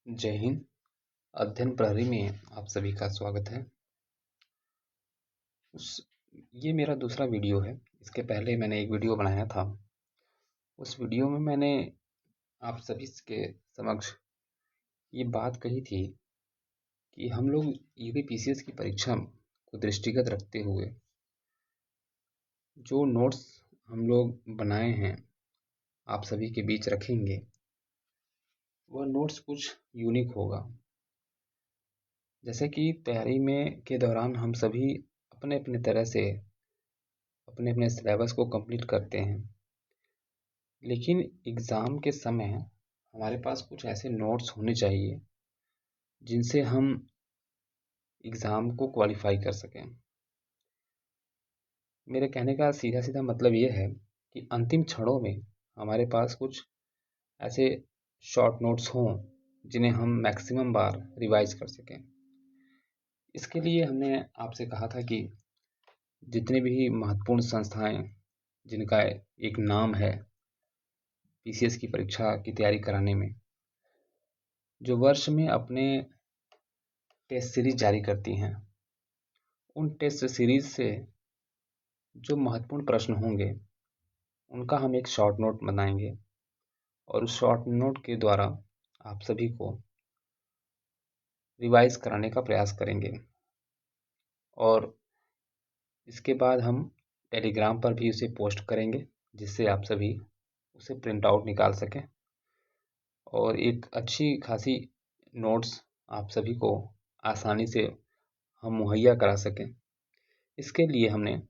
जय हिंद। अध्ययन प्रहरी में आप सभी का स्वागत है। ये मेरा दूसरा वीडियो है। इसके पहले मैंने एक वीडियो बनाया था। उस वीडियो में मैंने आप सभी के समक्ष ये बात कही थी कि हम लोग यूपीपीसीएस की परीक्षा को दृष्टिगत रखते हुए जो नोट्स हम लोग बनाए हैं आप सभी के बीच रखेंगे, वह नोट्स कुछ यूनिक होगा। जैसे कि तैयारी में के दौरान हम सभी अपने अपने तरह से अपने अपने सिलेबस को कंप्लीट करते हैं, लेकिन एग्ज़ाम के समय हमारे पास कुछ ऐसे नोट्स होने चाहिए जिनसे हम एग्ज़ाम को क्वालिफाई कर सकें। मेरे कहने का सीधा सीधा मतलब ये है कि अंतिम क्षणों में हमारे पास कुछ ऐसे शॉर्ट नोट्स हों जिन्हें हम मैक्सिमम बार रिवाइज कर सकें। इसके लिए हमने आपसे कहा था कि जितने भी महत्वपूर्ण संस्थाएं जिनका एक नाम है पीसीएस की परीक्षा की तैयारी कराने में, जो वर्ष में अपने टेस्ट सीरीज जारी करती हैं, उन टेस्ट सीरीज से जो महत्वपूर्ण प्रश्न होंगे उनका हम एक शॉर्ट नोट बनाएंगे और उस शॉर्ट नोट के द्वारा आप सभी को रिवाइज कराने का प्रयास करेंगे। और इसके बाद हम टेलीग्राम पर भी उसे पोस्ट करेंगे जिससे आप सभी उसे प्रिंट आउट निकाल सकें और एक अच्छी खासी नोट्स आप सभी को आसानी से हम मुहैया करा सकें। इसके लिए हमने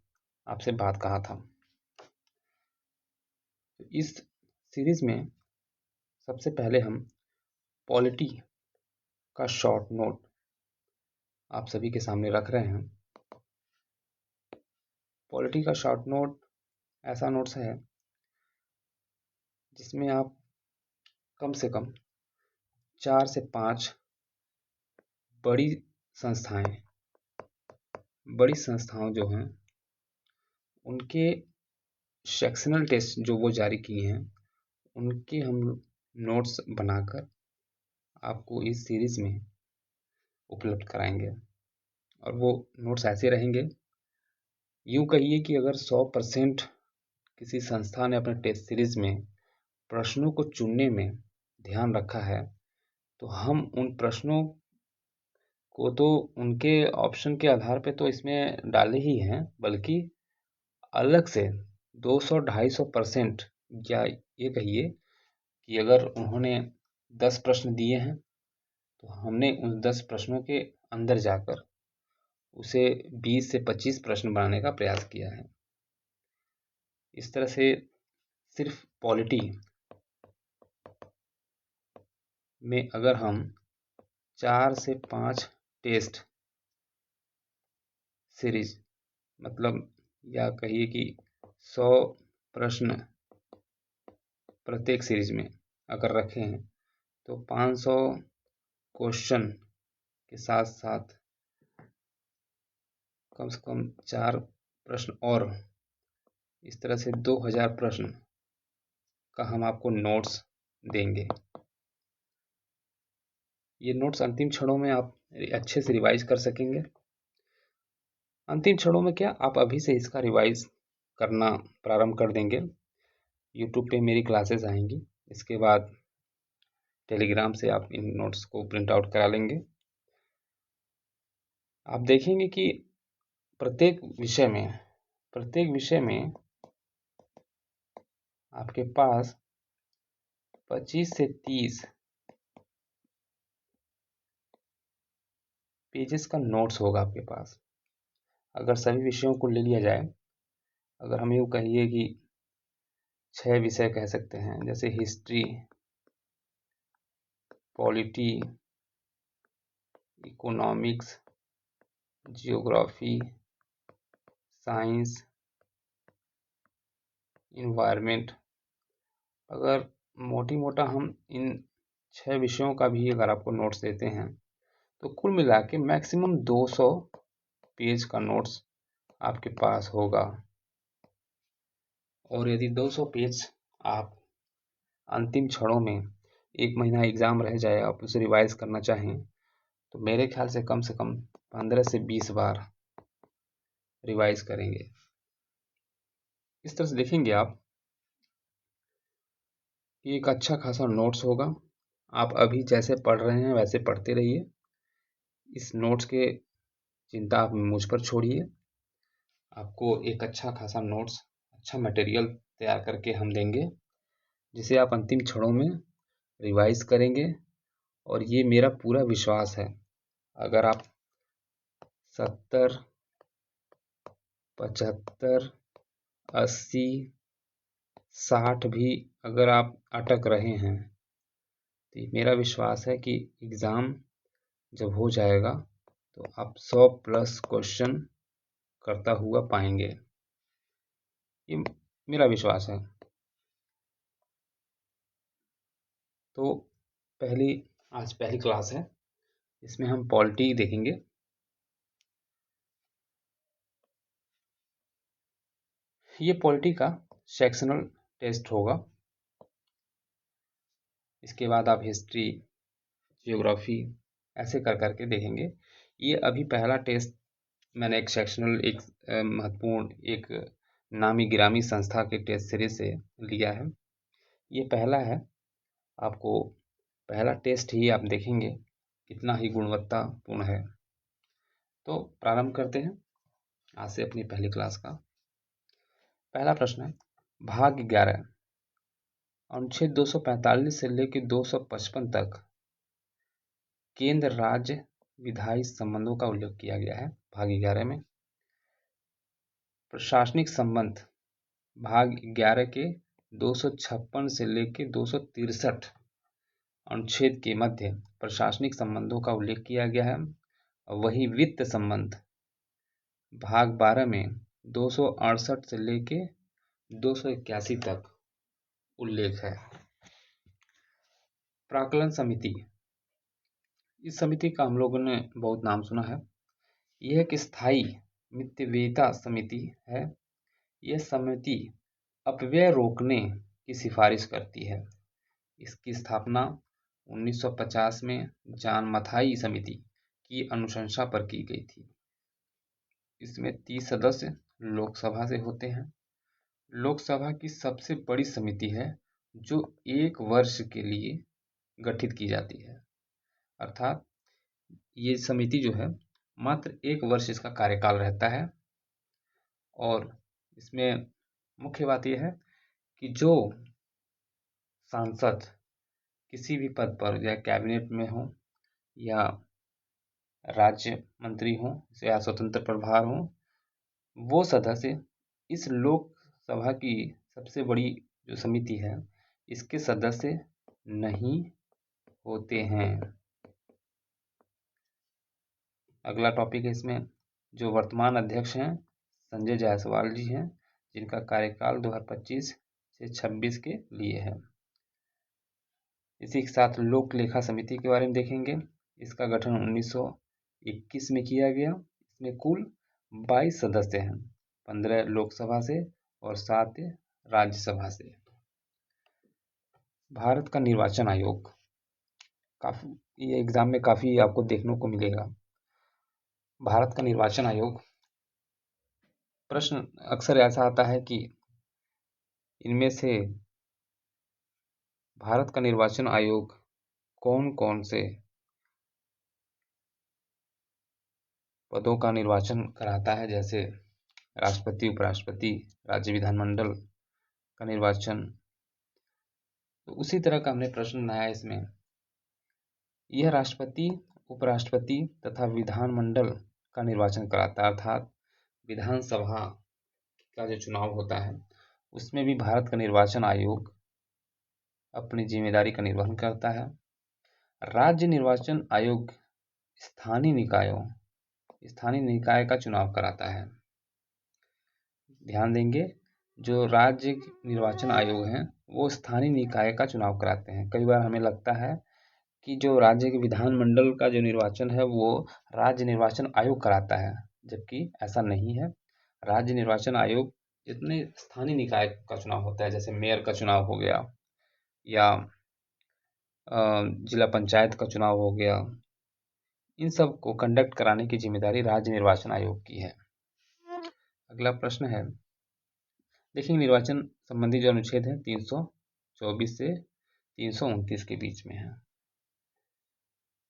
आपसे बात कहा था। तो इस सीरीज में सबसे पहले हम पॉलिटी का शॉर्ट नोट आप सभी के सामने रख रहे हैं। पॉलिटी का शॉर्ट नोट ऐसा नोट्स है जिसमें आप कम से कम 4 से 5 बड़ी संस्थाओं जो हैं उनके सेक्शनल टेस्ट जो वो जारी किए हैं उनके हम नोट्स बनाकर आपको इस सीरीज में उपलब्ध कराएंगे। और वो नोट्स ऐसे रहेंगे, यूँ कहिए कि अगर 100% किसी संस्था ने अपने टेस्ट सीरीज में प्रश्नों को चुनने में ध्यान रखा है तो हम उन प्रश्नों को तो उनके ऑप्शन के आधार पे तो इसमें डाले ही हैं, बल्कि अलग से 200-250% या ये कहिए कि अगर उन्होंने 10 प्रश्न दिए हैं तो हमने उन 10 प्रश्नों के अंदर जाकर उसे 20 से 25 प्रश्न बनाने का प्रयास किया है। इस तरह से सिर्फ पॉलिटी में अगर हम 4 से 5 टेस्ट सीरीज, मतलब या कहिए कि 100 प्रश्न प्रत्येक सीरीज में अगर रखे हैं तो 500 क्वेश्चन के साथ साथ कम से कम 4 प्रश्न और इस तरह से 2000 प्रश्न का हम आपको नोट्स देंगे। ये नोट्स अंतिम क्षणों में आप अच्छे से रिवाइज कर सकेंगे। अंतिम क्षणों में क्या, आप अभी से इसका रिवाइज करना प्रारंभ कर देंगे। यूट्यूब पे मेरी क्लासेस आएंगी, इसके बाद टेलीग्राम से आप इन नोट्स को प्रिंट आउट करा लेंगे। आप देखेंगे कि प्रत्येक विषय में आपके पास 25 से 30 पेजेस का नोट्स होगा आपके पास। अगर सभी विषयों को ले लिया जाए, अगर हम यूँ कहिए कि 6 विषय कह सकते हैं, जैसे history, polity, economics, geography, science, environment, अगर मोटा हम इन 6 विषयों का भी अगर आपको नोट्स देते हैं तो कुल मिला के मैक्सिमम 200 पेज का नोट्स आपके पास होगा। और यदि 200 पेज आप अंतिम क्षणों में 1 महीना एग्ज़ाम रह जाए, आप उसे रिवाइज़ करना चाहें, तो मेरे ख़्याल से कम 15 से 20 बार रिवाइज़ करेंगे। इस तरह से देखेंगे आप कि एक अच्छा खासा नोट्स होगा। आप अभी जैसे पढ़ रहे हैं वैसे पढ़ते रहिए। इस नोट्स के चिंता आप मुझ पर छोड़िए। आपको एक अच्छा खासा नोट्स, अच्छा मटेरियल तैयार करके हम देंगे, जिसे आप अंतिम क्षणों में रिवाइज़ करेंगे। और ये मेरा पूरा विश्वास है, अगर आप 70, 75, 80, 60 भी अगर आप अटक रहे हैं, तो मेरा विश्वास है कि एग्ज़ाम जब हो जाएगा तो आप 100 प्लस क्वेश्चन करता हुआ पाएंगे। ये मेरा विश्वास है। तो आज पहली क्लास है, इसमें हम पॉलिटी देखेंगे। ये पॉलिटी का सेक्शनल टेस्ट होगा। इसके बाद आप हिस्ट्री, जियोग्राफी ऐसे कर करके देखेंगे। ये अभी पहला टेस्ट मैंने एक सेक्शनल, एक महत्वपूर्ण, एक नामी गिरामी संस्था के टेस्ट सीरीज से लिया है। ये पहला है। आपको पहला टेस्ट ही आप देखेंगे कितना ही गुणवत्तापूर्ण है। तो प्रारंभ करते हैं आज से अपनी पहली क्लास का। पहला प्रश्न है, भाग 11 अनुच्छेद 245 से लेकर 255 तक केंद्र राज्य विधायी संबंधों का उल्लेख किया गया है। भाग 11 में प्रशासनिक संबंध भाग 11 के 256 से लेकर 263 अनुच्छेद के मध्य प्रशासनिक संबंधों का उल्लेख किया गया है। वही वित्त संबंध भाग 12 में 268 से लेकर 281 तक उल्लेख है। प्राक्कलन समिति, इस समिति का हम लोगों ने बहुत नाम सुना है। यह एक स्थायी मितव्ययिता समिति है। यह समिति अपव्यय रोकने की सिफारिश करती है। इसकी स्थापना 1950 में जॉन मथाई समिति की अनुशंसा पर की गई थी। इसमें 30 सदस्य लोकसभा से होते हैं। लोकसभा की सबसे बड़ी समिति है जो 1 वर्ष के लिए गठित की जाती है। अर्थात ये समिति जो है मात्र 1 वर्ष इसका कार्यकाल रहता है। और इसमें मुख्य बात यह है कि जो सांसद किसी भी पद पर, या कैबिनेट में हो या राज्य मंत्री हो या स्वतंत्र प्रभार हो, वो सदस्य इस लोकसभा की सबसे बड़ी जो समिति है इसके सदस्य नहीं होते हैं। अगला टॉपिक है इसमें, जो वर्तमान अध्यक्ष हैं संजय जायसवाल जी हैं, जिनका कार्यकाल 2025 से 26 के लिए है। इसी के साथ लोक लेखा समिति के बारे में देखेंगे। इसका गठन 1921 में किया गया। इसमें कुल 22 सदस्य हैं, 15 लोकसभा से और 7 राज्यसभा से। भारत का निर्वाचन आयोग, काफी ये एग्जाम में काफी आपको देखने को मिलेगा। भारत का निर्वाचन आयोग, प्रश्न अक्सर ऐसा आता है कि इनमें से भारत का निर्वाचन आयोग कौन कौन से पदों का निर्वाचन कराता है, जैसे राष्ट्रपति, उपराष्ट्रपति, राज्य विधानमंडल का निर्वाचन। तो उसी तरह का हमने प्रश्न बनाया इसमें। यह राष्ट्रपति, उपराष्ट्रपति तथा विधानमंडल का निर्वाचन कराता है। अर्थात विधानसभा का जो चुनाव होता है उसमें भी भारत का निर्वाचन आयोग अपनी जिम्मेदारी का निर्वहन करता है। राज्य निर्वाचन आयोग स्थानीय निकाय का चुनाव कराता है। ध्यान देंगे, जो राज्य निर्वाचन आयोग हैं वो स्थानीय निकाय का चुनाव कराते हैं। कई बार हमें लगता है कि जो राज्य के विधानमंडल का जो निर्वाचन है वो राज्य निर्वाचन आयोग कराता है, जबकि ऐसा नहीं है। राज्य निर्वाचन आयोग जितने स्थानीय निकाय का चुनाव होता है, जैसे मेयर का चुनाव हो गया या जिला पंचायत का चुनाव हो गया, इन सब को कंडक्ट कराने की जिम्मेदारी राज्य निर्वाचन आयोग की है। अगला प्रश्न है, देखिए निर्वाचन संबंधी जो अनुच्छेद है 324 से 329 के बीच में है।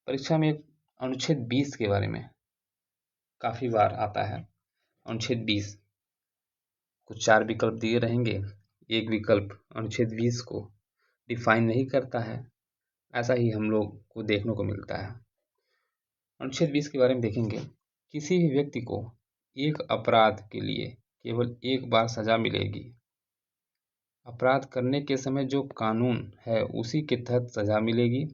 परीक्षा में अनुच्छेद 20 के बारे में काफी बार आता है। अनुच्छेद 20 कुछ 4 विकल्प दिए रहेंगे, एक विकल्प अनुच्छेद 20 को डिफाइन नहीं करता है, ऐसा ही हम लोग को देखने को मिलता है। अनुच्छेद 20 के बारे में देखेंगे, किसी भी व्यक्ति को एक अपराध के लिए केवल एक बार सजा मिलेगी। अपराध करने के समय जो कानून है उसी के तहत सजा मिलेगी।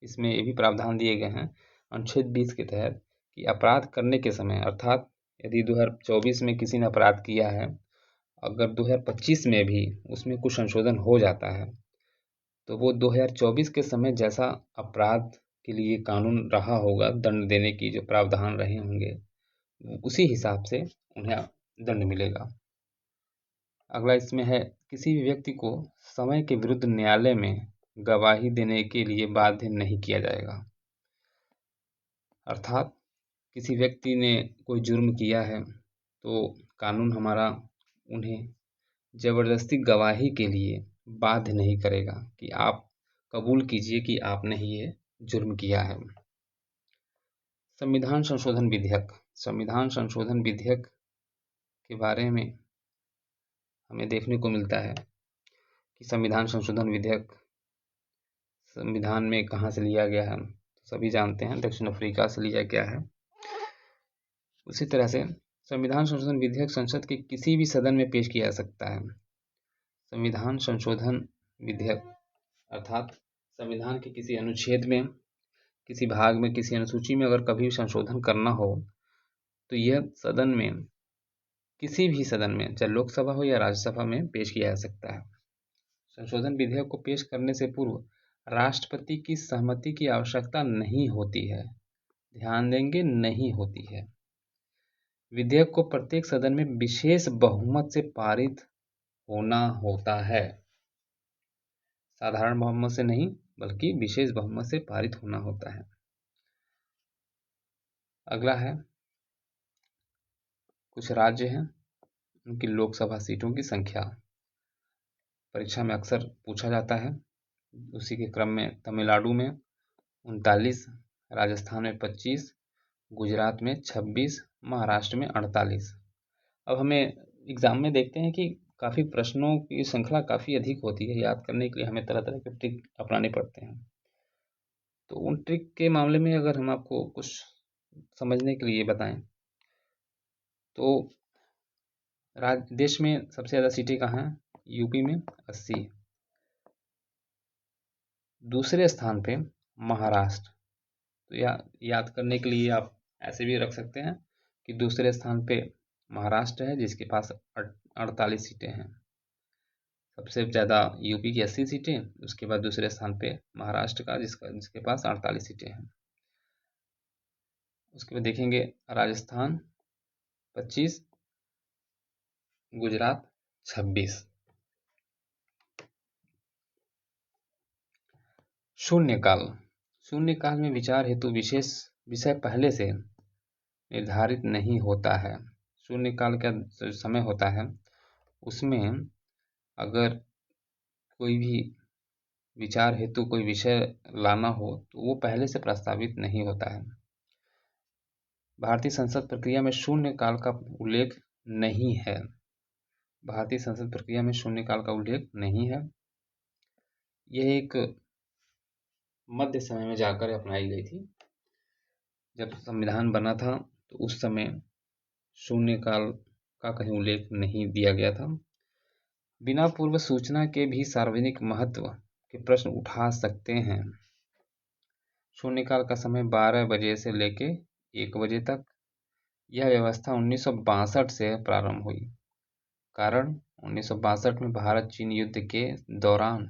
इसमें ये भी प्रावधान दिए गए हैं अनुच्छेद 20 के तहत कि अपराध करने के समय, अर्थात यदि 2024 में किसी ने अपराध किया है, अगर 2025 में भी उसमें कुछ संशोधन हो जाता है तो वो 2024 के समय जैसा अपराध के लिए कानून रहा होगा, दंड देने की जो प्रावधान रहे होंगे, उसी हिसाब से उन्हें दंड मिलेगा। अगला इसमें है, किसी भी व्यक्ति को समय के विरुद्ध न्यायालय में गवाही देने के लिए बाध्य नहीं किया जाएगा। अर्थात किसी व्यक्ति ने कोई जुर्म किया है तो कानून हमारा उन्हें जबरदस्ती गवाही के लिए बाध्य नहीं करेगा कि आप कबूल कीजिए कि आपने ये जुर्म किया है। संविधान संशोधन विधेयक, संविधान संशोधन विधेयक के बारे में हमें देखने को मिलता है कि संविधान संशोधन विधेयक संविधान में कहाँ से लिया गया है, सभी जानते हैं दक्षिण अफ्रीका से लिया गया है। उसी तरह से संविधान संशोधन विधेयक संसद के किसी भी सदन में पेश किया जा सकता है। संविधान संशोधन विधेयक अर्थात संविधान के किसी अनुच्छेद में, किसी भाग में, किसी अनुसूची में अगर कभी संशोधन करना हो तो यह सदन में, किसी भी सदन में, चाहे लोकसभा हो या राज्यसभा में पेश किया जा सकता है। संशोधन विधेयक को पेश करने से पूर्व राष्ट्रपति की सहमति की आवश्यकता नहीं होती है। ध्यान देंगे, नहीं होती है। विधेयक को प्रत्येक सदन में विशेष बहुमत से पारित होना होता है, साधारण बहुमत से नहीं बल्कि विशेष बहुमत से पारित होना होता है। अगला है, कुछ राज्य हैं उनकी लोकसभा सीटों की संख्या परीक्षा में अक्सर पूछा जाता है। उसी के क्रम में तमिलनाडु में 39, राजस्थान में 25, गुजरात में 26, महाराष्ट्र में 48। अब हमें एग्जाम में देखते हैं कि काफ़ी प्रश्नों की श्रृंखला काफ़ी अधिक होती है, याद करने के लिए हमें तरह तरह के ट्रिक अपनाने पड़ते हैं। तो उन ट्रिक के मामले में अगर हम आपको कुछ समझने के लिए बताएं तो देश में सबसे ज़्यादा सीटें कहाँ हैं? यूपी में 80, दूसरे स्थान पे महाराष्ट्र। तो याद करने के लिए आप ऐसे भी रख सकते हैं कि दूसरे स्थान पे महाराष्ट्र है जिसके पास 48 सीटें हैं। सबसे ज़्यादा यूपी की 80 सीटें, उसके बाद दूसरे स्थान पे महाराष्ट्र का जिसके पास 48 सीटें हैं। उसके बाद देखेंगे राजस्थान 25, गुजरात 26। शून्यकाल, शून्यकाल में विचार हेतु विशेष विषय पहले से निर्धारित नहीं होता है। शून्यकाल का जो समय होता है उसमें अगर कोई भी विचार हेतु कोई विषय लाना हो तो वो पहले से प्रस्तावित नहीं होता है। भारतीय संसद प्रक्रिया में शून्यकाल का उल्लेख नहीं है। भारतीय संसद प्रक्रिया में शून्यकाल का उल्लेख नहीं है। यह एक मध्य समय में जाकर अपनाई गई थी। जब संविधान बना था तो उस समय शून्यकाल का कहीं उल्लेख नहीं दिया गया था। बिना पूर्व सूचना के भी सार्वजनिक महत्व के प्रश्न उठा सकते हैं। शून्यकाल का समय 12 बजे से लेके 1 बजे तक। यह व्यवस्था 1962 से प्रारंभ हुई। कारण 1962 में भारत चीन युद्ध के दौरान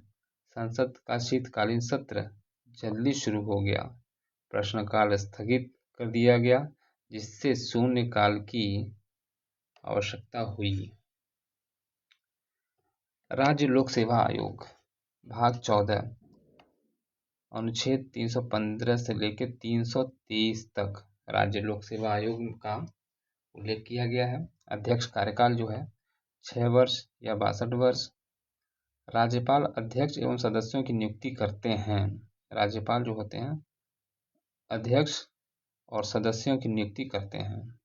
संसद का शीतकालीन सत्र जल्दी शुरू हो गया, प्रश्नकाल स्थगित कर दिया गया, जिससे शून्यकाल की आवश्यकता हुई। राज्य लोक सेवा आयोग भाग 14 अनुच्छेद 315 से लेकर 323 तक राज्य लोक सेवा आयोग का उल्लेख किया गया है। अध्यक्ष कार्यकाल जो है 6 वर्ष या 62 वर्ष। राज्यपाल अध्यक्ष एवं सदस्यों की नियुक्ति करते हैं। राज्यपाल जो होते हैं अध्यक्ष और सदस्यों की नियुक्ति करते हैं।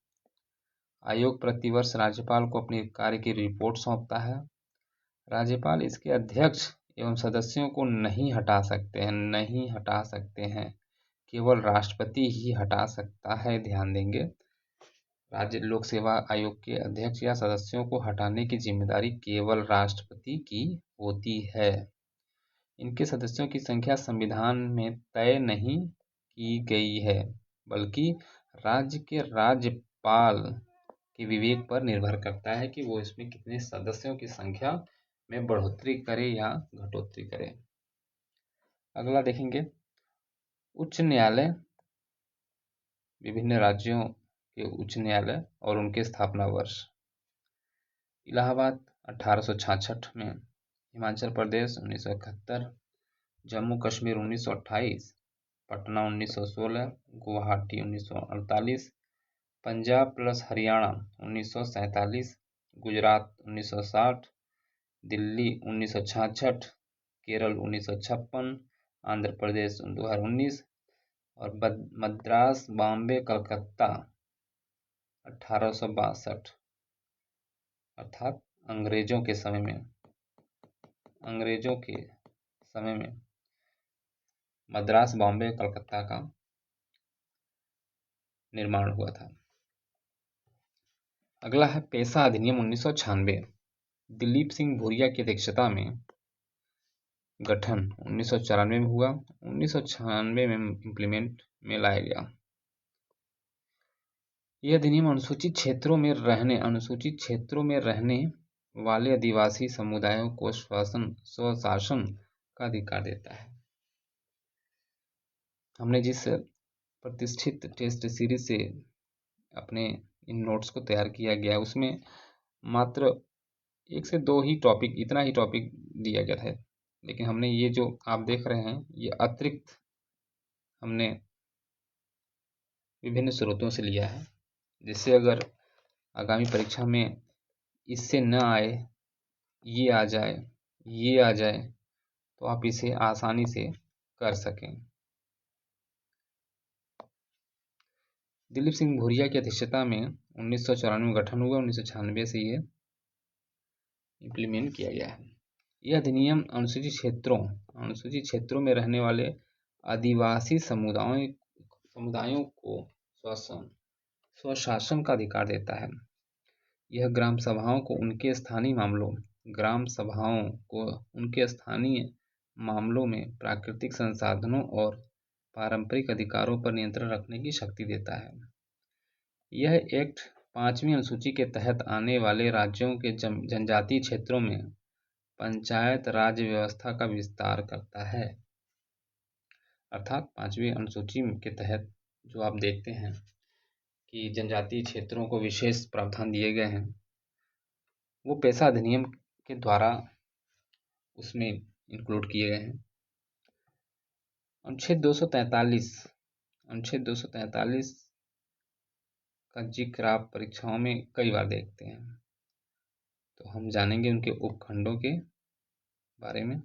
आयोग प्रतिवर्ष राज्यपाल को अपने कार्य की रिपोर्ट सौंपता है। राज्यपाल इसके अध्यक्ष एवं सदस्यों को नहीं हटा सकते हैं, केवल राष्ट्रपति ही हटा सकता है। ध्यान देंगे, राज्य लोक सेवा आयोग के अध्यक्ष या सदस्यों को हटाने की जिम्मेदारी केवल राष्ट्रपति की होती है। इनके सदस्यों की संख्या संविधान में तय नहीं की गई है, बल्कि राज्य के राज्यपाल के विवेक पर निर्भर करता है कि वो इसमें कितने सदस्यों की संख्या में बढ़ोतरी करे या घटोतरी करे। अगला देखेंगे, उच्च न्यायालय। विभिन्न राज्यों के उच्च न्यायालय और उनके स्थापना वर्ष। इलाहाबाद 1866 में, हिमाचल प्रदेश 1971, जम्मू कश्मीर 1928, पटना 1916, गुवाहाटी 1948, पंजाब प्लस हरियाणा 1947, गुजरात 1960, दिल्ली 1966, केरल 1956, आंध्र प्रदेश 2019 और मद्रास, बॉम्बे, कलकत्ता 1862, अर्थात अंग्रेजों के समय में मद्रास, बॉम्बे, कलकत्ता का निर्माण हुआ था। अगला है पेशा अधिनियम 1996। दिलीप सिंह भूरिया की अध्यक्षता में गठन 1994 में हुआ, 1996 में इम्प्लीमेंट में लाया गया। यह अधिनियम अनुसूचित क्षेत्रों में रहने वाले आदिवासी समुदायों को स्वशासन का अधिकार देता है। हमने जिस प्रतिष्ठित टेस्ट सीरीज से अपने इन नोट्स को तैयार किया गया है, उसमें मात्र 1 से 2 ही टॉपिक, इतना ही टॉपिक दिया गया था, लेकिन हमने ये जो आप देख रहे हैं, ये अतिरिक्त हमने विभिन्न स्रोतों से लिया है, जिससे अगर आगामी परीक्षा में इससे न आए, ये आ जाए तो आप इसे आसानी से कर सकें। दिलीप सिंह भूरिया की अध्यक्षता में 1994 में गठन हुआ, 1996 से ये इम्प्लीमेंट किया गया है। यह अधिनियम अनुसूचित क्षेत्रों में रहने वाले आदिवासी समुदायों को स्वशासन का अधिकार देता है। यह ग्राम सभाओं को उनके स्थानीय मामलों में प्राकृतिक संसाधनों और पारंपरिक अधिकारों पर नियंत्रण रखने की शक्ति देता है। यह एक्ट 5वीं अनुसूची के तहत आने वाले राज्यों के जनजातीय क्षेत्रों में पंचायत राज व्यवस्था का विस्तार करता है। अर्थात 5वीं अनुसूची के तहत जो आप देखते हैं कि जनजातीय क्षेत्रों को विशेष प्रावधान दिए गए हैं, वो पेशा अधिनियम के द्वारा उसमें इंक्लूड किए गए हैं। अनुच्छेद 243 का जिक्र आप परीक्षाओं में कई बार देखते हैं, तो हम जानेंगे उनके उपखंडों के बारे में।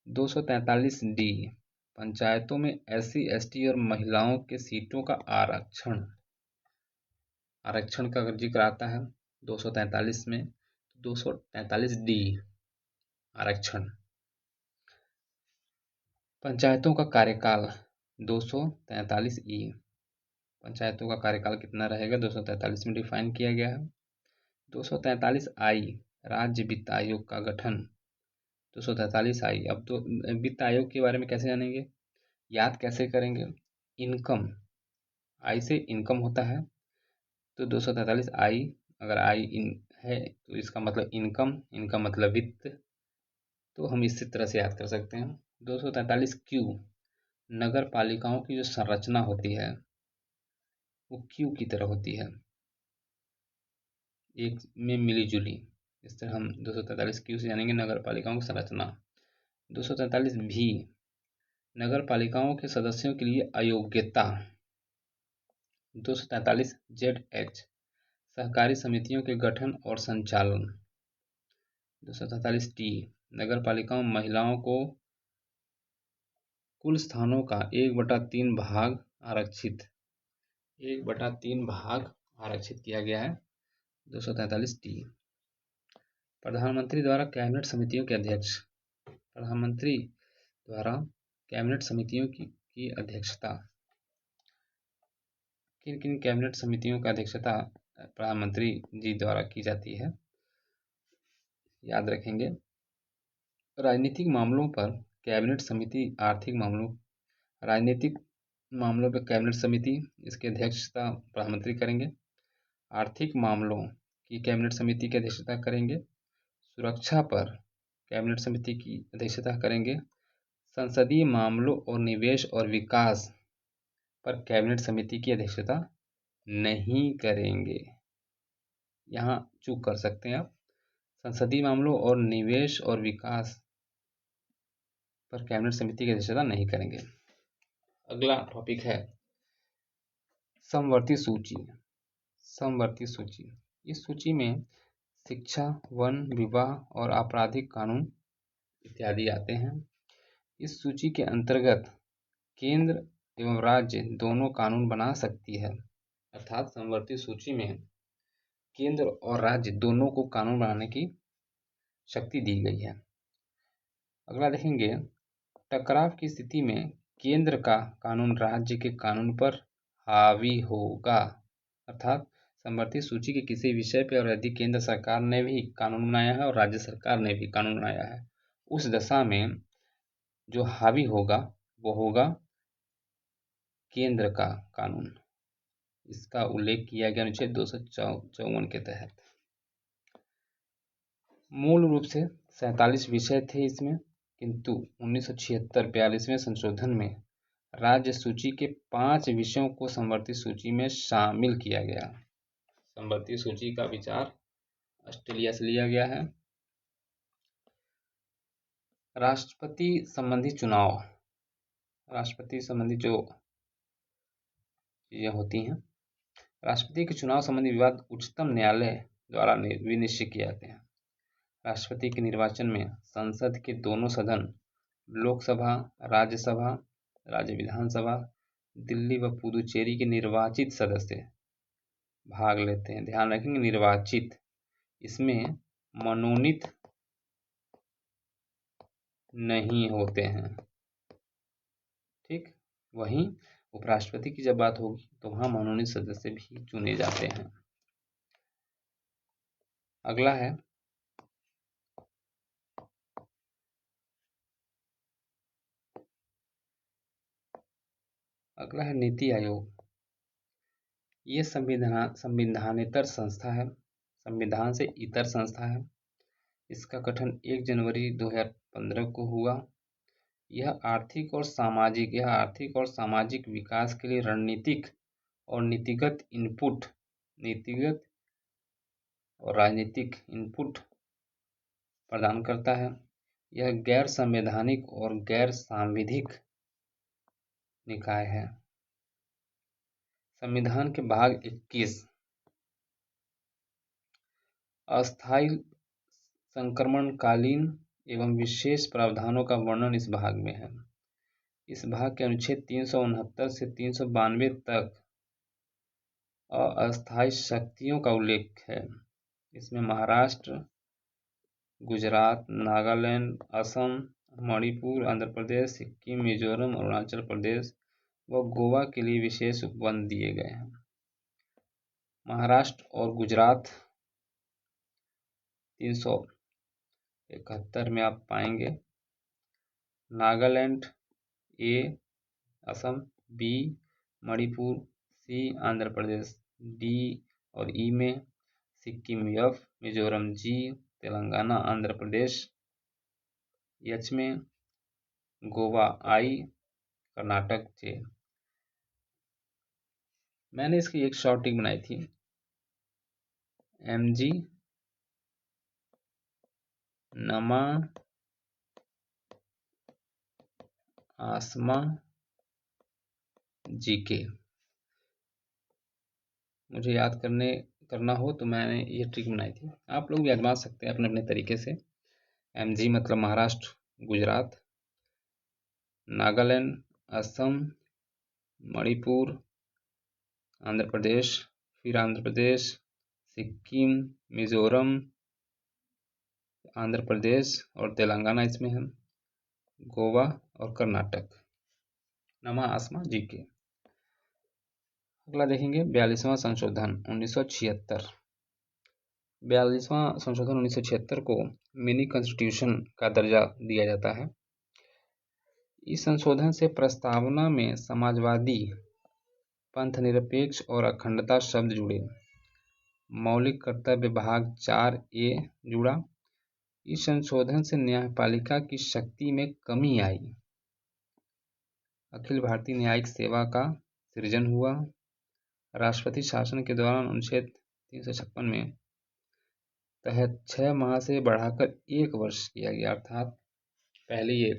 243D, पंचायतों में SC, ST और महिलाओं के सीटों का आरक्षण का जिक्र आता है 243 में। 243D आरक्षण। पंचायतों का कार्यकाल 243E, पंचायतों का कार्यकाल कितना रहेगा 243 में डिफाइन किया गया है। 243I, राज्य वित्त आयोग का गठन 243I। अब तो वित्त आयोग के बारे में कैसे जानेंगे, याद कैसे करेंगे? इनकम, आई से इनकम होता है, तो 243I, अगर आई है तो इसका मतलब इनकम मतलब वित्त, तो हम इसी तरह से याद कर सकते हैं। 243Q, नगर पालिकाओं की जो संरचना होती है वो क्यू की तरह होती है, एक में मिली जुली। इस तरह हम 243Q से जानेंगे नगर पालिकाओं की संरचना। 243V, नगर पालिकाओं के सदस्यों के लिए अयोग्यता। 243 ZH सहकारी समितियों के गठन और संचालन। 243 T नगर पालिकाओं में महिलाओं को कुल स्थानों का 1/3 भाग आरक्षित 1/3 भाग आरक्षित किया गया है। 243 T प्रधानमंत्री द्वारा कैबिनेट समितियों के अध्यक्ष। प्रधानमंत्री द्वारा कैबिनेट समितियों की अध्यक्षता। किन किन कैबिनेट समितियों का अध्यक्षता प्रधानमंत्री जी द्वारा की जाती है, याद रखेंगे। राजनीतिक मामलों पर कैबिनेट समिति। आर्थिक मामलों राजनीतिक मामलों पर कैबिनेट समिति, इसकी अध्यक्षता प्रधानमंत्री करेंगे। आर्थिक मामलों की कैबिनेट समिति की अध्यक्षता करेंगे। सुरक्षा पर कैबिनेट समिति की अध्यक्षता करेंगे। संसदीय मामलों और निवेश और विकास पर कैबिनेट समिति की अध्यक्षता नहीं करेंगे। यहाँ चूक कर सकते हैं आप। संसदीय मामलों और निवेश और विकास पर कैबिनेट समिति की अध्यक्षता नहीं करेंगे। अगला टॉपिक है समवर्ती सूची। समवर्ती सूची, इस सूची में शिक्षा, वन, विवाह और आपराधिक कानून इत्यादि आते हैं। इस सूची के अंतर्गत केंद्र एवं राज्य दोनों कानून बना सकती है, अर्थात समवर्ती सूची में केंद्र और राज्य दोनों को कानून बनाने की शक्ति दी गई है। अगला देखेंगे, टकराव की स्थिति में केंद्र का कानून राज्य के कानून पर हावी होगा, अर्थात समवर्ती सूची के किसी विषय पर और यदि केंद्र सरकार ने भी कानून बनाया है और राज्य सरकार ने भी कानून बनाया है, उस दशा में जो हावी होगा वो होगा केंद्र का कानून। इसका उल्लेख किया गया अनुच्छेद 254 के तहत। मूल रूप से 47 विषय थे इसमें, किंतु 1976-42वें संशोधन में राज्य सूची के 5 विषयों को समवर्ती सूची में शामिल किया गया। समवर्ती सूची का विचार ऑस्ट्रेलिया से लिया गया है। राष्ट्रपति संबंधी चुनाव। राष्ट्रपति संबंधी जो चीजें होती हैं, राष्ट्रपति के चुनाव संबंधी विवाद उच्चतम न्यायालय द्वारा विनिश्चित किए जाते हैं। राष्ट्रपति के निर्वाचन में संसद के दोनों सदन, लोकसभा, राज्यसभा, राज्य विधानसभा, दिल्ली व पुदुचेरी के निर्वाचित सदस्य भाग लेते हैं। ध्यान रखेंगे निर्वाचित, इसमें मनोनीत नहीं होते हैं। ठीक, वहीं उपराष्ट्रपति की जब बात होगी तो वहां मनोनीत सदस्य भी चुने जाते हैं। अगला है नीति आयोग। ये संविधानेतर संस्था है, संविधान से इतर संस्था है। इसका गठन 1 जनवरी 2015 को हुआ। यह आर्थिक और सामाजिक विकास के लिए रणनीतिक और नीतिगत और राजनीतिक इनपुट प्रदान करता है। यह गैर संवैधानिक और गैर सांविधिक निकाय है। संविधान के भाग 21 अस्थायी संक्रमणकालीन एवं विशेष प्रावधानों का वर्णन इस भाग में है। इस भाग के अनुच्छेद 369 से 392 तक अस्थायी शक्तियों का उल्लेख है। इसमें महाराष्ट्र, गुजरात, नागालैंड, असम, मणिपुर, आंध्र प्रदेश, सिक्किम, मिजोरम, अरुणाचल प्रदेश व गोवा के लिए विशेष उपबंध दिए गए हैं। महाराष्ट्र और गुजरात 371 में आप पाएंगे। नागालैंड ए, असम बी, मणिपुर सी, आंध्र प्रदेश डी और ई में, सिक्किम एफ, मिजोरम जी, तेलंगाना आंध्र प्रदेश एच में, गोवा आई, कर्नाटक जे। मैंने इसकी एक शॉर्ट ट्रिक बनाई थी, MG नमा आसमा जीके मुझे याद करना हो तो मैंने ये ट्रिक बनाई थी। आप लोग भी आजमा सकते हैं अपने अपने तरीके से। MG मतलब महाराष्ट्र, गुजरात, नागालैंड, असम, मणिपुर, आंध्र प्रदेश, फिर आंध्र प्रदेश, सिक्किम, मिजोरम, आंध्र प्रदेश और तेलंगाना इसमें है, गोवा और कर्नाटक। नमा आसमा जीके। अगला देखेंगे 42वां संशोधन 1976। 42वां संशोधन 1976 को मिनी कॉन्स्टिट्यूशन का दर्जा दिया जाता है। इस संशोधन से प्रस्तावना में समाजवादी, पंथनिरपेक्ष और अखंडता शब्द जुड़े। मौलिक कर्तव्य भाग 4A जुड़ा। इस संशोधन से न्यायपालिका की शक्ति में कमी आई। अखिल भारतीय न्यायिक सेवा का सृजन हुआ। राष्ट्रपति शासन के दौरान अनुच्छेद 356 में तहत 6 माह से बढ़ाकर 1 वर्ष किया गया, अर्थात पहले ये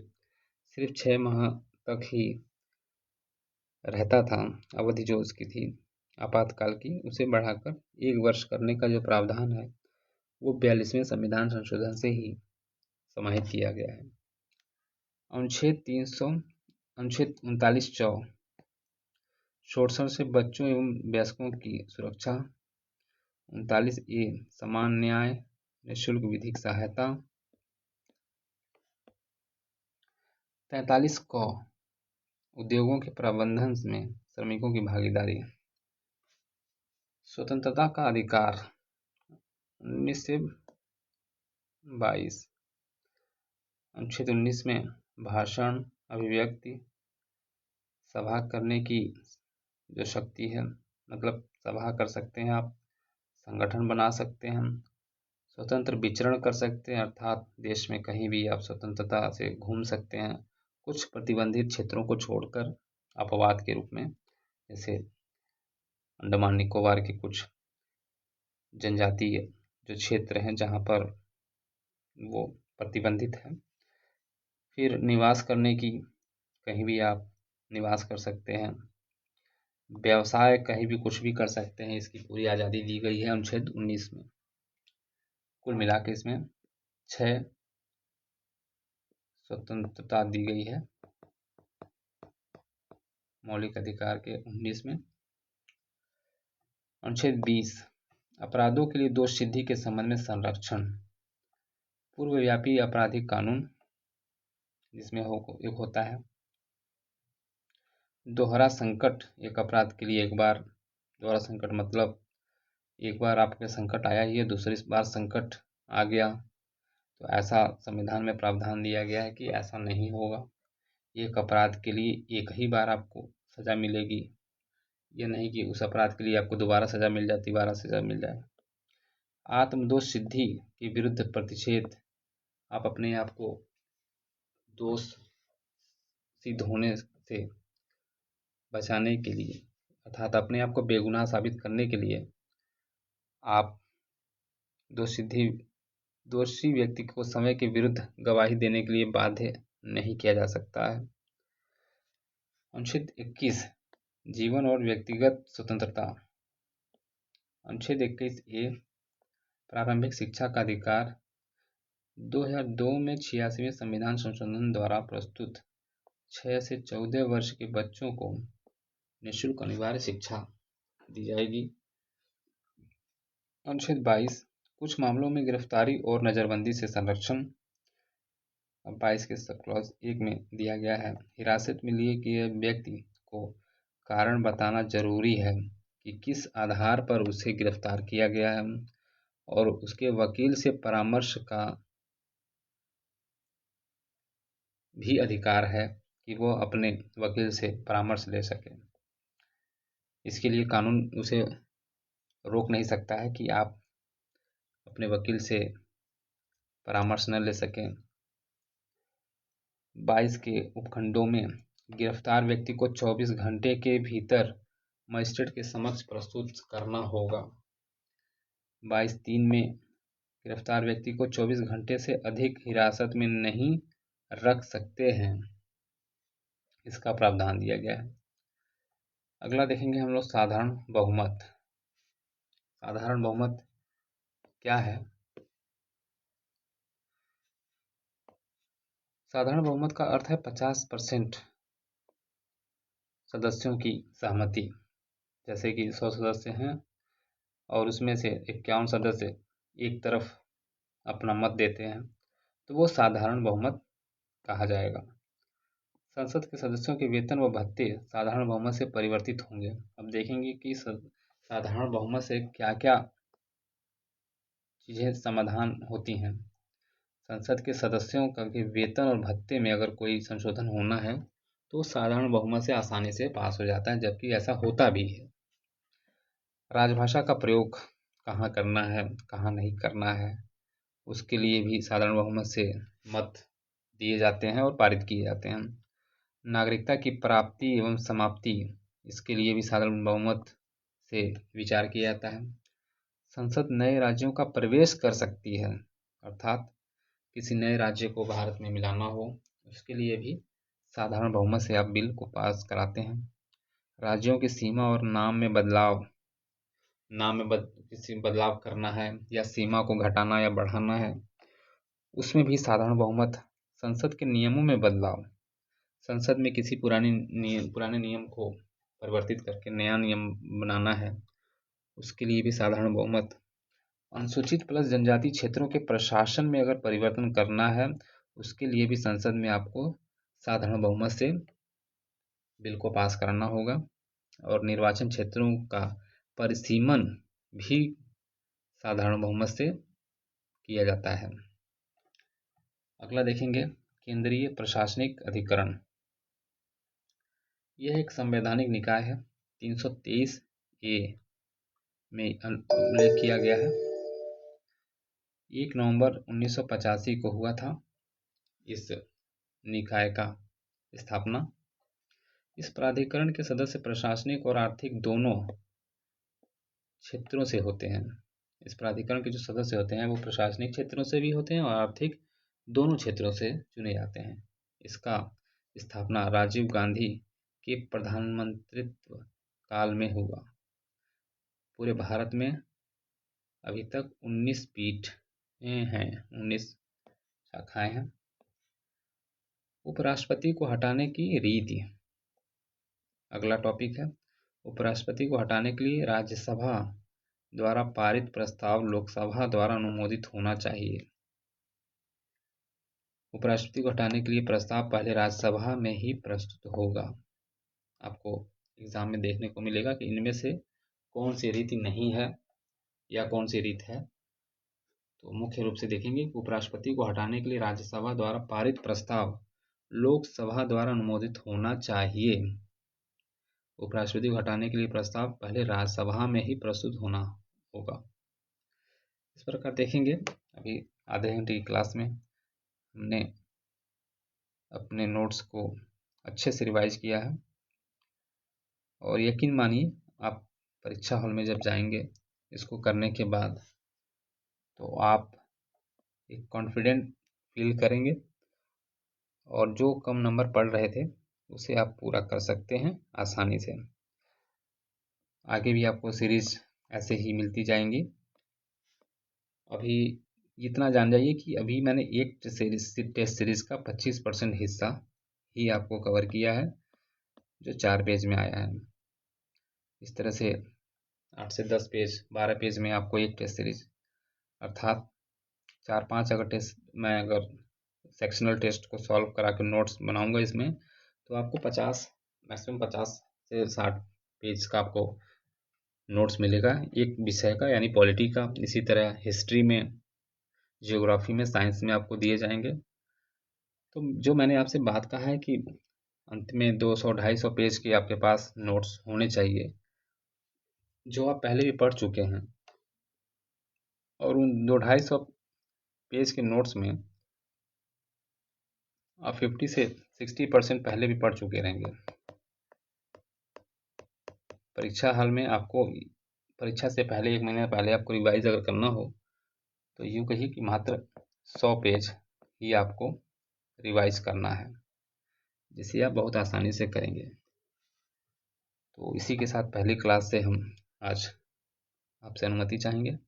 सिर्फ 6 माह तक ही रहता था अवधि जो उसकी थी आपातकाल की, उसे बढ़ाकर 1 वर्ष करने का जो प्रावधान है वो 42वें संविधान संशोधन से ही समाहित किया गया है। अनुच्छेद 39 शोषण से बच्चों एवं वयस्कों की सुरक्षा। 39A समान न्याय, निःशुल्क विधिक सहायता। 43 क उद्योगों के प्रबंधन में श्रमिकों की भागीदारी। स्वतंत्रता का अधिकार 19 से 22। अनुच्छेद 19 में भाषण, अभिव्यक्ति, सभा करने की जो शक्ति है, मतलब सभा कर सकते हैं आप, संगठन बना सकते हैं, स्वतंत्र विचरण कर सकते हैं, अर्थात देश में कहीं भी आप स्वतंत्रता से घूम सकते हैं, कुछ प्रतिबंधित क्षेत्रों को छोड़कर अपवाद के रूप में, जैसे अंडमान निकोबार के कुछ जनजातीय जो क्षेत्र हैं जहाँ पर वो प्रतिबंधित है। फिर निवास करने की, कहीं भी आप निवास कर सकते हैं, व्यवसाय कहीं भी कुछ भी कर सकते हैं, इसकी पूरी आज़ादी दी गई है अनुच्छेद 19 में। कुल मिला के इसमें 6 स्वतंत्रता दी गई है मौलिक अधिकार के 19 में। अनुच्छेद 20 अपराधों के लिए दोष सिद्धि के संबंध में संरक्षण। पूर्वव्यापी आपराधिक कानून जिसमें एक होता है दोहरा संकट। एक अपराध के लिए एक बार दोहरा संकट मतलब एक बार आपके संकट आया ही है, दूसरी बार संकट आ गया तो ऐसा संविधान में प्रावधान दिया गया है कि ऐसा नहीं होगा। एक अपराध के लिए एक ही बार आपको सजा मिलेगी, ये नहीं कि उस अपराध के लिए आपको दोबारा सजा मिल जाए, तिबारा सजा मिल जाए। आत्मदोष सिद्धि के विरुद्ध प्रतिषेध। आप अपने आप को दोष सिद्ध होने से बचाने के लिए, अर्थात अपने आप को बेगुनाह साबित करने के लिए आप दोषी व्यक्ति को समय के विरुद्ध गवाही देने के लिए बाध्य नहीं किया जा सकता है। अनुच्छेद 21 जीवन और व्यक्तिगत स्वतंत्रता। अनुच्छेद 21A प्रारंभिक शिक्षा का अधिकार। 2002 में 86वें संविधान संशोधन द्वारा प्रस्तुत 6 से 14 वर्ष के बच्चों को निःशुल्क अनिवार्य शिक्षा दी जाएगी। अनुच्छेद 22 कुछ मामलों में गिरफ्तारी और नजरबंदी से संरक्षण। 22 के सब क्लॉज 1 में दिया गया है, हिरासत में लिए गए व्यक्ति को कारण बताना जरूरी है कि किस आधार पर उसे गिरफ्तार किया गया है और उसके वकील से परामर्श का भी अधिकार है कि वो अपने वकील से परामर्श ले सके। इसके लिए कानून उसे रोक नहीं सकता है कि आप अपने वकील से परामर्श न ले सकें। 22 के उपखंडों में गिरफ्तार व्यक्ति को 24 घंटे के भीतर मजिस्ट्रेट के समक्ष प्रस्तुत करना होगा। 22(3) में गिरफ्तार व्यक्ति को 24 घंटे से अधिक हिरासत में नहीं रख सकते हैं। इसका प्रावधान दिया गया है। अगला देखेंगे हम लोग साधारण बहुमत। साधारण बहुमत क्या है? साधारण बहुमत का अर्थ है 50% सदस्यों की सहमति। जैसे कि 100 सदस्य हैं और उसमें से 51 सदस्य एक तरफ अपना मत देते हैं, तो वो साधारण बहुमत कहा जाएगा। संसद के सदस्यों के वेतन व भत्ते साधारण बहुमत से परिवर्तित होंगे। अब देखेंगे कि साधारण बहुमत से क्या क्या चीज़ें समाधान होती हैं। संसद के सदस्यों का के वेतन और भत्ते में अगर कोई संशोधन होना है तो साधारण बहुमत से आसानी से पास हो जाता है, जबकि ऐसा होता भी है। राजभाषा का प्रयोग कहाँ करना है, कहाँ नहीं करना है, उसके लिए भी साधारण बहुमत से मत दिए जाते हैं और पारित किए जाते हैं। नागरिकता की प्राप्ति एवं समाप्ति, इसके लिए भी साधारण बहुमत से विचार किया जाता है। संसद नए राज्यों का प्रवेश कर सकती है, अर्थात किसी नए राज्य को भारत में मिलाना हो, उसके लिए भी साधारण बहुमत से आप बिल को पास कराते हैं। राज्यों की सीमा और नाम में बदलाव, किसी बदलाव करना है या सीमा को घटाना या बढ़ाना है, उसमें भी साधारण बहुमत। संसद के नियमों में बदलाव, संसद में किसी पुराने नियम को परिवर्तित करके नया नियम बनाना है, उसके लिए भी साधारण बहुमत। अनुसूचित प्लस जनजाति क्षेत्रों के प्रशासन में अगर परिवर्तन करना है, उसके लिए भी संसद में आपको साधारण बहुमत से बिल को पास कराना होगा। और निर्वाचन क्षेत्रों का परिसीमन भी साधारण बहुमत से किया जाता है। अगला देखेंगे केंद्रीय प्रशासनिक अधिकरण। यह एक संवैधानिक निकाय है। 323 ए में उल्लेख किया गया है। 1 नवंबर 1985 को हुआ था इस निकाय का स्थापना। इस प्राधिकरण के सदस्य प्रशासनिक और आर्थिक दोनों क्षेत्रों से होते हैं। इस प्राधिकरण के जो सदस्य होते हैं वो प्रशासनिक क्षेत्रों से भी होते हैं और आर्थिक दोनों क्षेत्रों से चुने जाते हैं। इसका स्थापना राजीव गांधी के प्रधानमंत्रित्व काल में हुआ। पूरे भारत में अभी तक 19 पीठ हैं, 19 शाखाएं हैं। उपराष्ट्रपति को हटाने की रीति, अगला टॉपिक है। उपराष्ट्रपति को हटाने के लिए राज्यसभा द्वारा पारित प्रस्ताव लोकसभा द्वारा अनुमोदित होना चाहिए। उपराष्ट्रपति को हटाने के लिए प्रस्ताव पहले राज्यसभा में ही प्रस्तुत होगा। आपको एग्जाम में देखने को मिलेगा कि इनमें से कौन सी रीति नहीं है या कौन सी रीत है। तो मुख्य रूप से देखेंगे कि उपराष्ट्रपति को हटाने के लिए राज्यसभा द्वारा पारित प्रस्ताव लोकसभा द्वारा अनुमोदित होना चाहिए। उपराष्ट्रपति को हटाने के लिए प्रस्ताव पहले राज्यसभा में ही प्रस्तुत होना होगा। इस प्रकार देखेंगे अभी आधे घंटे की क्लास में हमने अपने नोट्स को अच्छे से रिवाइज किया है और यकीन मानिए आप परीक्षा हॉल में जब जाएंगे इसको करने के बाद तो आप एक कॉन्फिडेंट फील करेंगे और जो कम नंबर पढ़ रहे थे उसे आप पूरा कर सकते हैं आसानी से। आगे भी आपको सीरीज ऐसे ही मिलती जाएंगी। अभी इतना जान जाइए कि अभी मैंने एक टेस्ट सीरीज का 25% हिस्सा ही आपको कवर किया है जो 4 पेज में आया है। इस तरह से 8 से 10 पेज 12 पेज में आपको एक टेस्ट सीरीज, अर्थात 4-5 अगर टेस्ट मैं अगर सेक्शनल टेस्ट को सॉल्व करा के नोट्स बनाऊंगा इसमें तो आपको 50 मैक्सिमम 50 से 60 पेज का आपको नोट्स मिलेगा एक विषय का, यानी पॉलिटी का। इसी तरह हिस्ट्री में, जियोग्राफी में, साइंस में आपको दिए जाएंगे। तो जो मैंने आपसे बात कहा है कि अंत में 200-250 पेज के आपके पास नोट्स होने चाहिए जो आप पहले भी पढ़ चुके हैं, और उन 200-250 पेज के नोट्स में आप 50 से 60% पहले भी पढ़ चुके रहेंगे। परीक्षा हाल में आपको परीक्षा से पहले 1 महीने पहले आपको रिवाइज अगर करना हो तो यूँ कहिए कि मात्र 100 पेज ही आपको रिवाइज करना है। जिसे आप बहुत आसानी से करेंगे। तो इसी के साथ पहली क्लास से हम आज आपसे अनुमति चाहेंगे।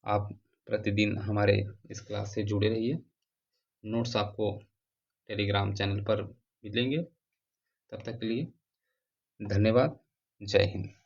आप प्रतिदिन हमारे इस क्लास से जुड़े रहिए। नोट्स आपको टेलीग्राम चैनल पर मिलेंगे। तब तक के लिए धन्यवाद। जय हिंद।